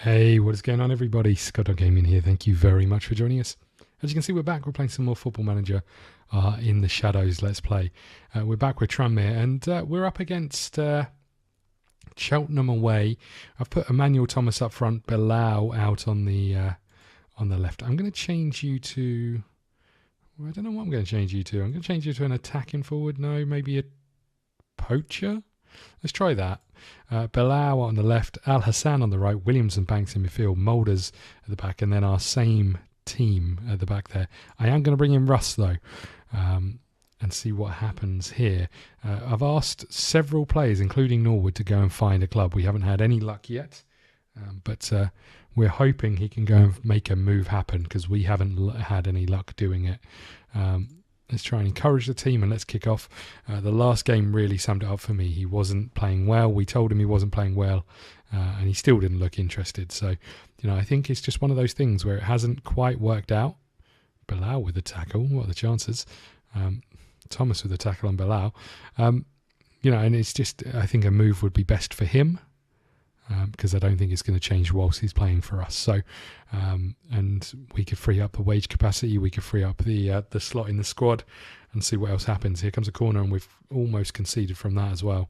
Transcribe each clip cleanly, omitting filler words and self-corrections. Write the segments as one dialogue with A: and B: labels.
A: Hey, what is going on, everybody? ScottDogGaming here. Thank you very much for joining us. As you can see, we're back. We're playing some more Football Manager in the Shadows. Let's play. We're back with Tranmere, and we're up against Cheltenham away. I've put Emmanuel Thomas up front, Bilal out on the left. I'm going to change you to... Well, I don't know what I'm going to change you to. I'm going to change you to an attacking forward. No, maybe a poacher? Let's try that. Bilal on the left, Al Hassan on the right, Williams and Banks in midfield, Moulders at the back, and then our same team at the back there. I am going to bring in Russ, though, and see what happens here. I've asked several players, including Norwood, to go and find a club. We haven't had any luck yet, but we're hoping he can go and make a move happen because we haven't had any luck doing it. Let's try and encourage the team and let's kick off. The last game really summed it up for me. He wasn't playing well. We told him he wasn't playing well, and he still didn't look interested. So, I think it's just one of those things where it hasn't quite worked out. Bilal with the tackle. What are the chances? Thomas with the tackle on Bilal. And it's just, I think a move would be best for him. Because I don't think it's going to change whilst he's playing for us. So, and we could free up the wage capacity. We could free up the slot in the squad and see what else happens. Here comes a corner, and we've almost conceded from that as well.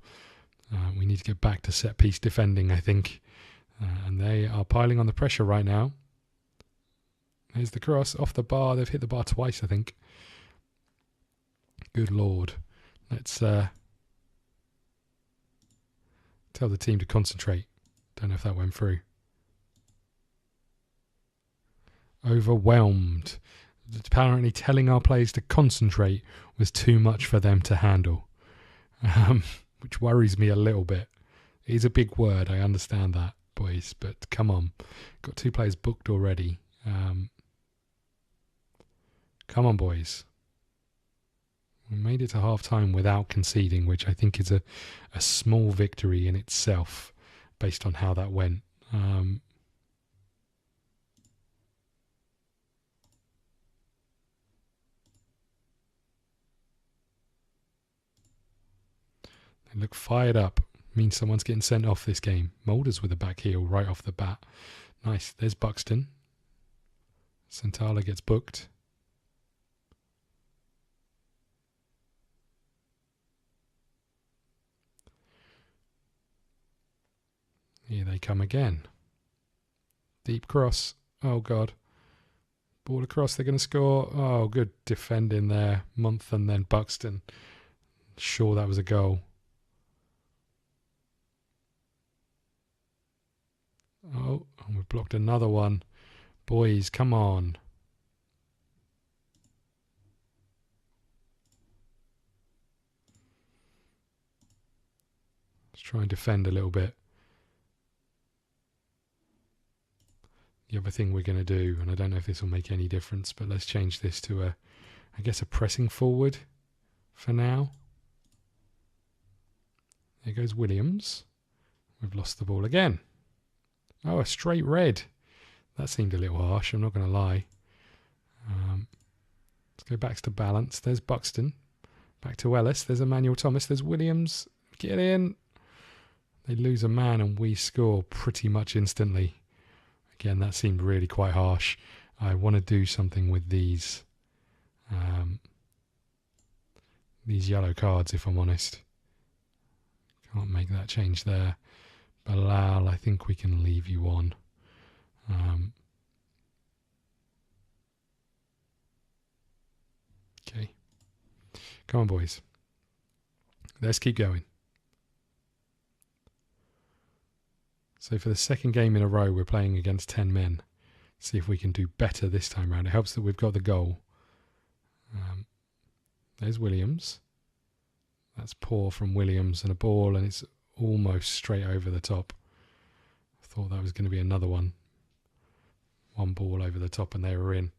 A: We need to get back to set piece defending, I think. And they are piling on the pressure right now. There's the cross off the bar. They've hit the bar twice, I think. Good Lord. Let's tell the team to concentrate. Don't know if that went through. Overwhelmed. Apparently telling our players to concentrate was too much for them to handle. Which worries me a little bit. It is a big word, I understand that, boys, but come on. Got 2 players booked already. Come on, boys. We made it to half-time without conceding, which I think is a small victory in itself. Based on how that went. They look fired up. Means someone's getting sent off this game. Moulders with a back heel right off the bat. Nice. There's Buxton. Santala gets booked. Here they come again. Deep cross. Oh, God. Ball across. They're going to score. Oh, good defending there. Month and then Buxton. Sure, that was a goal. Oh, and we've blocked another one. Boys, come on. Let's try and defend a little bit. The other thing we're going to do, and I don't know if this will make any difference, but let's change this to a pressing forward for now. There goes Williams. We've lost the ball again. Oh, a straight red. That seemed a little harsh, I'm not going to lie. Let's go back to balance. There's Buxton. Back to Ellis. There's Emmanuel Thomas. There's Williams. Get in. They lose a man and we score pretty much instantly. Again, that seemed really quite harsh. I want to do something with these yellow cards, if I'm honest. Can't make that change there. Bilal, I think we can leave you on. Okay. Come on, boys. Let's keep going. So for the second game in a row, we're playing against 10 men. See if we can do better this time around. It helps that we've got the goal. There's Williams. That's poor from Williams and a ball, and it's almost straight over the top. I thought that was going to be another one. One ball over the top and they were in.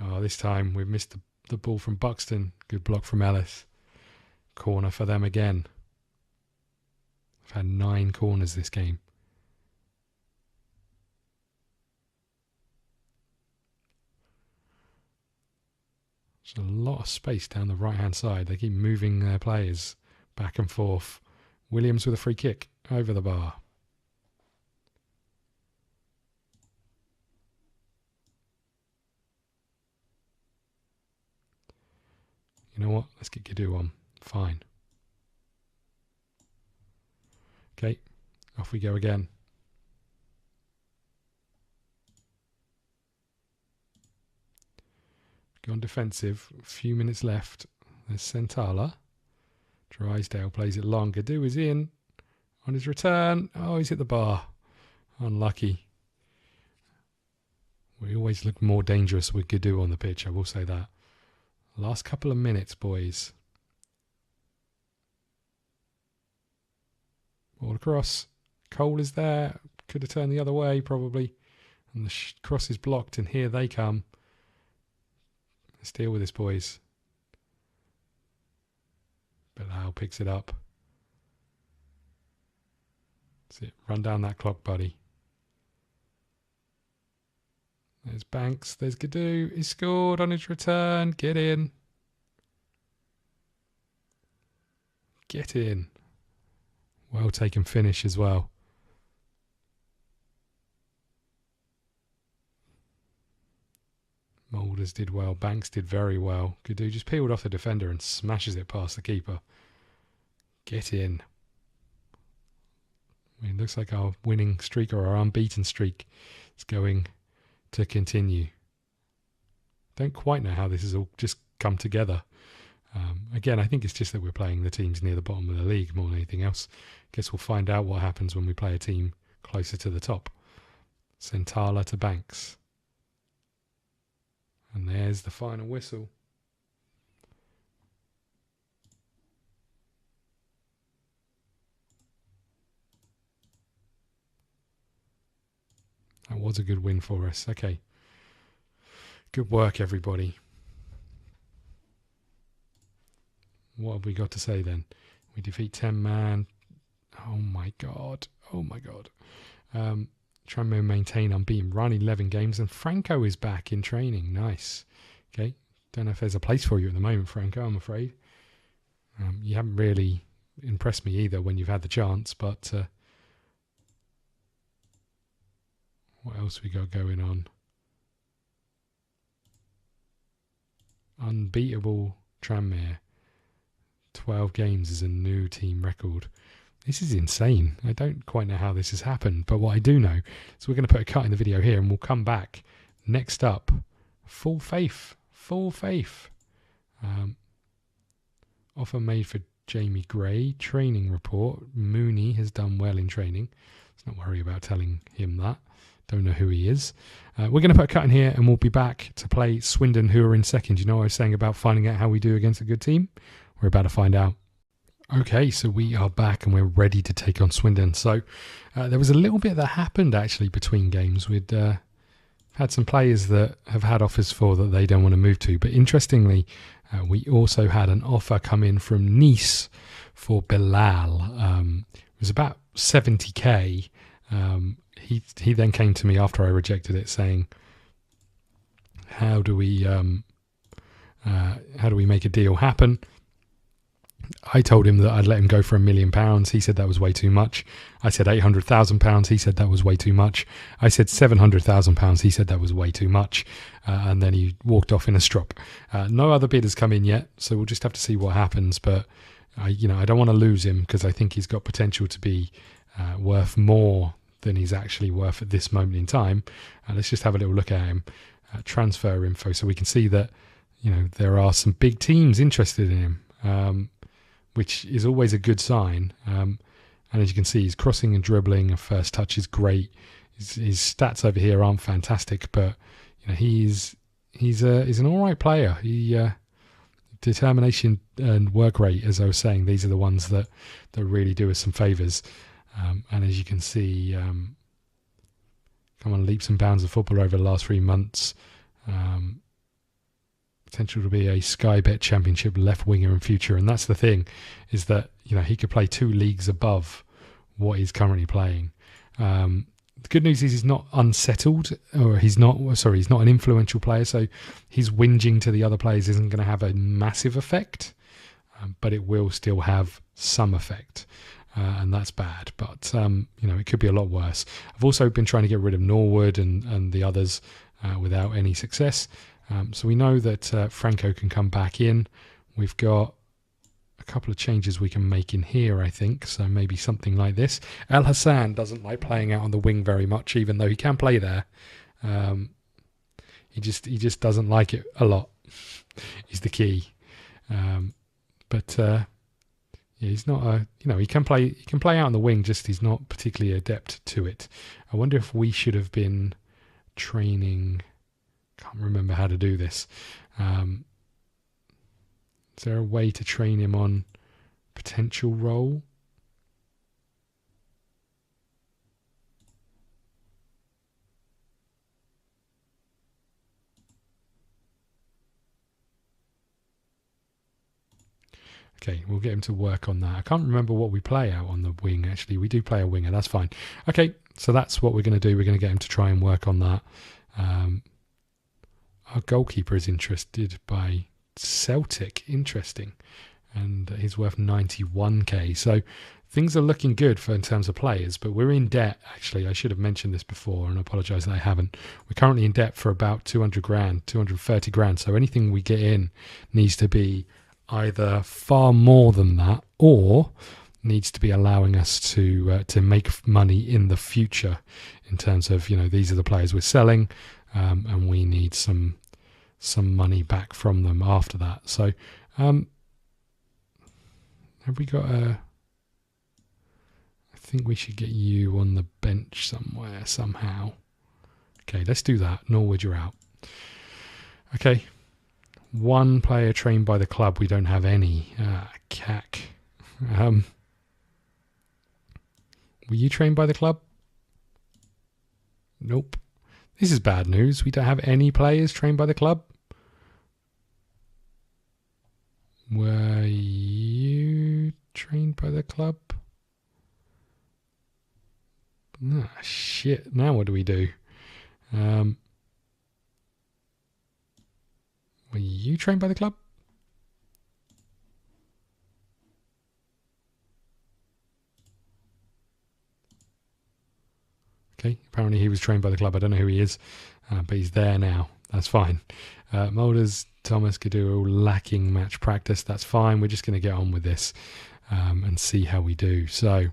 A: Oh, this time we've missed the ball from Buxton. Good block from Ellis. Corner for them again. I've had 9 corners this game. There's a lot of space down the right-hand side. They keep moving their players back and forth. Williams with a free kick over the bar. You know what? Let's get Gadu on. Fine. Okay, off we go again. Go on defensive. A few minutes left. There's Sentala. Drysdale plays it long. Gadu is in. On his return. Oh, he's hit the bar. Unlucky. We always look more dangerous with Gadu on the pitch, I will say that. Last couple of minutes, boys. Ball across. Cole is there. Could have turned the other way, probably. And the cross is blocked, and here they come. Let's deal with this, boys. Bilal picks it up. That's it. Run down that clock, buddy. There's Banks. There's Gadu. He scored on his return. Get in. Get in. Well taken finish as well. Moulders did well. Banks did very well. Gadu just peeled off the defender and smashes it past the keeper. Get in. I mean, it looks like our winning streak or our unbeaten streak is going to continue. Don't quite know how this has all just come together. Again, I think it's just that we're playing the teams near the bottom of the league more than anything else. Guess we'll find out what happens when we play a team closer to the top. Sentala to Banks. And there's the final whistle. That was a good win for us. Okay. Good work, everybody. What have we got to say then? We defeat 10 man. Oh my God. Oh my God. Tranmere maintain unbeaten run, 11 games, and Franco is back in training. Nice. Okay. Don't know if there's a place for you at the moment, Franco, I'm afraid. You haven't really impressed me either when you've had the chance, but what else we got going on? Unbeatable Tranmere. 12 games is a new team record. This is insane. I don't quite know how this has happened, but what I do know is we're going to put a cut in the video here and we'll come back. Next up, Full Faith. Full Faith. Offer made for Jamie Gray. Training report. Mooney has done well in training. Let's not worry about telling him that. Don't know who he is. We're going to put a cut in here and we'll be back to play Swindon, who are in second. You know what I was saying about finding out how we do against a good team? We're about to find out. Okay, so we are back and we're ready to take on Swindon. So there was a little bit that happened actually between games. We'd had some players that have had offers for that they don't want to move to. But interestingly, we also had an offer come in from Nice for Bilal. It was about 70k. He then came to me after I rejected it saying, how do we make a deal happen? I told him that I'd let him go for £1 million. He said that was way too much. I said £800,000. He said that was way too much. I said £700,000. He said that was way too much. And then he walked off in a strop. No other bid has come in yet, so we'll just have to see what happens. But I don't want to lose him because I think he's got potential to be worth more than he's actually worth at this moment in time. Let's just have a little look at him. Transfer info, so we can see that there are some big teams interested in him. Which is always a good sign. And as you can see, his crossing and dribbling and first touch is great. His stats over here aren't fantastic, but he's an all right player. Determination and work rate, as I was saying, these are the ones that really do us some favours. And as you can see, come on, leaps and bounds of football over the last 3 months. Potential to be a Sky Bet Championship left winger in future, and that's the thing, is that he could play 2 leagues above what he's currently playing. The good news is he's not unsettled, or he's not an influential player, so his whinging to the other players isn't going to have a massive effect, but it will still have some effect. And that's bad, but it could be a lot worse. I've also been trying to get rid of Norwood and the others without any success. So we know that Franco can come back in. We've got a couple of changes we can make in here, I think. So maybe something like this. El Hassan doesn't like playing out on the wing very much, even though he can play there. He just doesn't like it a lot. Is the key. Yeah, he's not a, he can play out on the wing, just he's not particularly adept to it. I wonder if we should have been training. Can't remember how to do this. Is there a way to train him on potential role? Okay, we'll get him to work on that. I can't remember what we play out on the wing, actually. We do play a winger, that's fine. Okay, so that's what we're going to do. We're going to get him to try and work on that. Our goalkeeper is interested by Celtic. Interesting. And he's worth 91k. So things are looking good in terms of players, but we're in debt, actually. I should have mentioned this before, and I apologise that I haven't. We're currently in debt for about 200 grand, 230 grand. So anything we get in needs to be either far more than that, or needs to be allowing us to make money in the future, in terms of, these are the players we're selling, and we need some money back from them after that. So have we got I think we should get you on the bench somewhere somehow. Okay, let's do that. Norwood, you're out. Okay. One player trained by the club. We don't have any. Cack. Were you trained by the club? Nope. This is bad news. We don't have any players trained by the club. Were you trained by the club? Ah, shit. Now what do we do? Were you trained by the club? Okay, apparently he was trained by the club. I don't know who he is, but he's there now. That's fine. Moulders, Thomas, Gaduru, lacking match practice. That's fine. We're just going to get on with this and see how we do. So,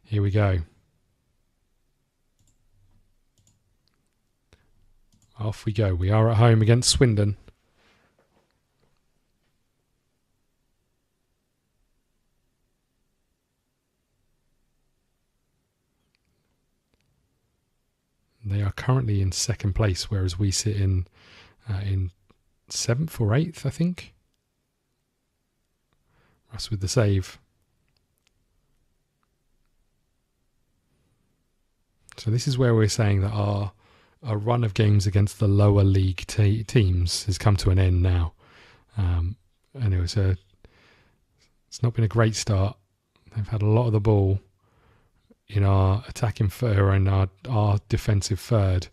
A: here we go. Off we go. We are at home against Swindon. They are currently in second place, whereas we sit in 7th or 8th, I think. Us with the save. So this is where we're saying that our run of games against the lower league teams has come to an end now. And it's not been a great start. They've had a lot of the ball in our attacking third and our defensive third.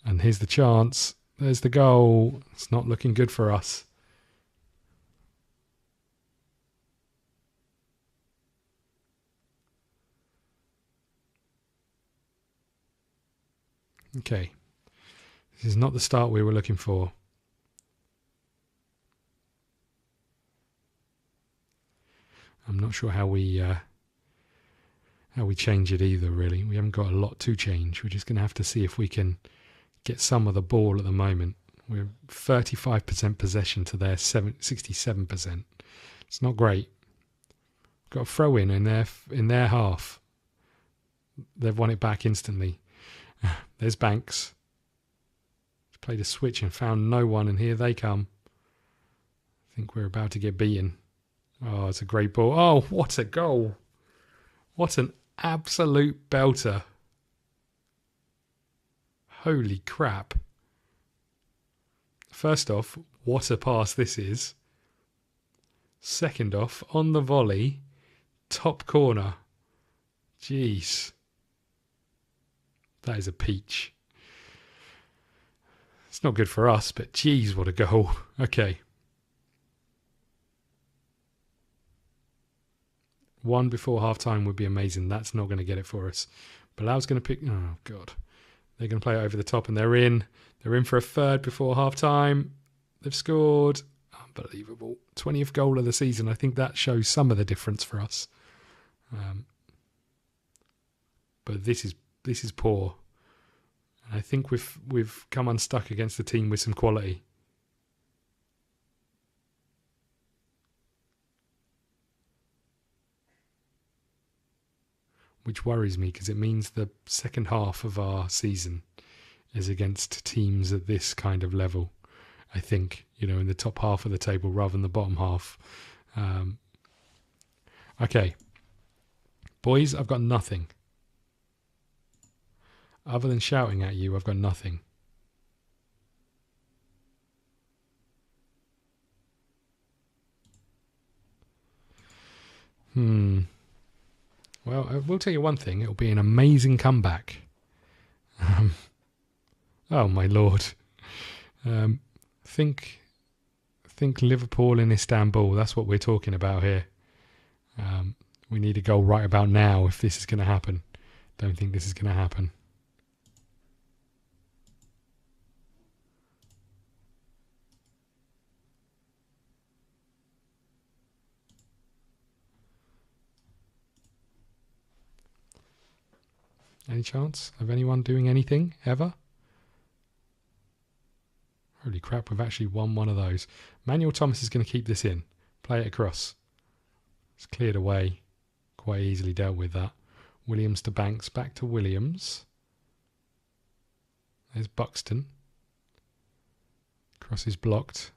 A: And here's the chance. There's the goal. It's not looking good for us. Okay. This is not the start we were looking for. I'm not sure how we change it either, really. We haven't got a lot to change. We're just going to have to see if we can get some of the ball at the moment. We're 35% possession to their 67%. It's not great. Got a throw in their half. They've won it back instantly. There's Banks. Played a switch and found no one, and here they come. I think we're about to get beaten. Oh, it's a great ball. Oh, what a goal. What an absolute belter. Holy crap. First off, what a pass this is. Second off, on the volley, top corner. Jeez. That is a peach. It's not good for us, but geez, what a goal. Okay. One before half-time would be amazing. That's not going to get it for us. Bilal's going to pick... Oh, God. They're going to play it over the top, and they're in. They're in for a third before half-time. They've scored. Unbelievable. 20th goal of the season. I think that shows some of the difference for us. But this is poor. I think we've come unstuck against a team with some quality. Which worries me because it means the second half of our season is against teams at this kind of level. I think, in the top half of the table rather than the bottom half. Okay. Boys, I've got nothing. Other than shouting at you, I've got nothing. Well, I will tell you one thing. It'll be an amazing comeback. Oh, my Lord. Think Liverpool in Istanbul. That's what we're talking about here. We need a goal right about now if this is going to happen. Don't think this is going to happen. Any chance of anyone doing anything ever? Holy crap, we've actually won one of those. Manuel Thomas is going to keep this in. Play it across. It's cleared away. Quite easily dealt with that. Williams to Banks. Back to Williams. There's Buxton. Cross is blocked.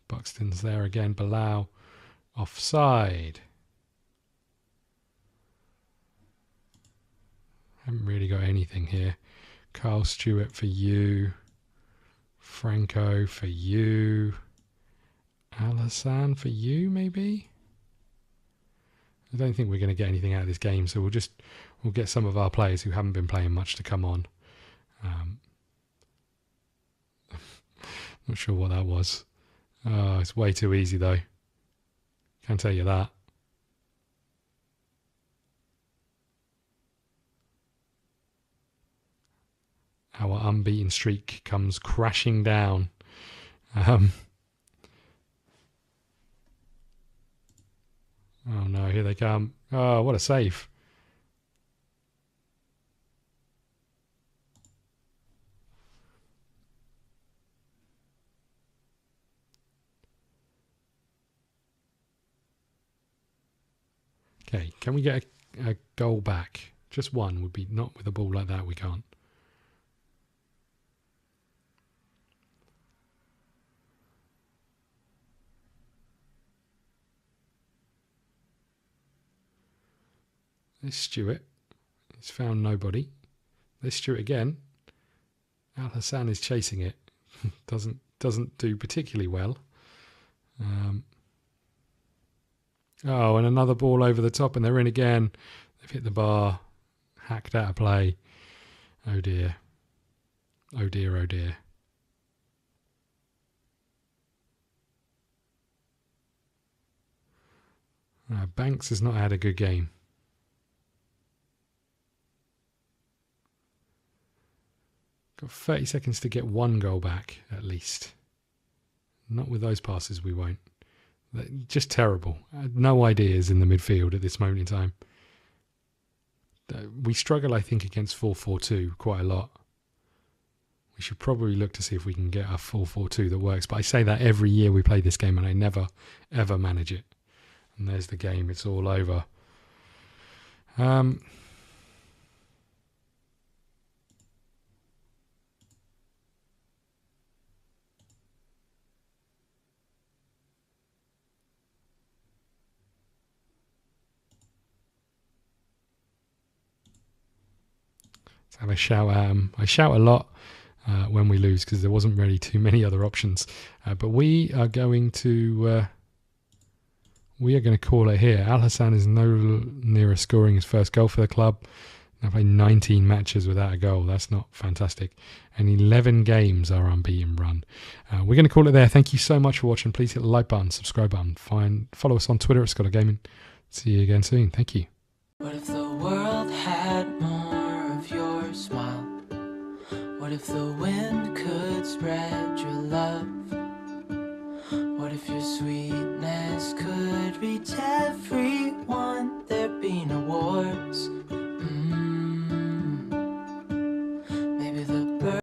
A: Buxton's there again. Bilal. Offside. Haven't really got anything here. Carl Stewart for you. Franco for you. Al-Hassan for you, maybe? I don't think we're going to get anything out of this game, so we'll get some of our players who haven't been playing much to come on. Not sure what that was. Oh, it's way too easy though. Can't tell you that. Our unbeaten streak comes crashing down. Oh no, here they come. Oh, what a save. Okay, can we get a goal back? Just one would be, not with a ball like that, we can't. There's Stewart. He's found nobody. There's Stewart again. Al-Hassan is chasing it. doesn't do particularly well. Oh, and another ball over the top, and they're in again. They've hit the bar. Hacked out of play. Oh dear. Oh dear, oh dear. Banks has not had a good game. Got 30 seconds to get one goal back, at least. Not with those passes, we won't. Just terrible. No ideas in the midfield at this moment in time. We struggle, I think, against 4-4-2 quite a lot. We should probably look to see if we can get a 4-4-2 that works. But I say that every year we play this game and I never, ever manage it. And there's the game. It's all over. Have a shout at him. I shout a lot when we lose because there wasn't really too many other options. But we are going to call it here. Al-Hassan is no nearer scoring his first goal for the club. Now played 19 matches without a goal. That's not fantastic. And 11 games our unbeaten run. We're going to call it there. Thank you so much for watching. Please hit the like button, subscribe button. Follow us on Twitter at ScottDogGaming. See you again soon. Thank you.
B: What if the world had more of your smile? What if the wind could spread your love?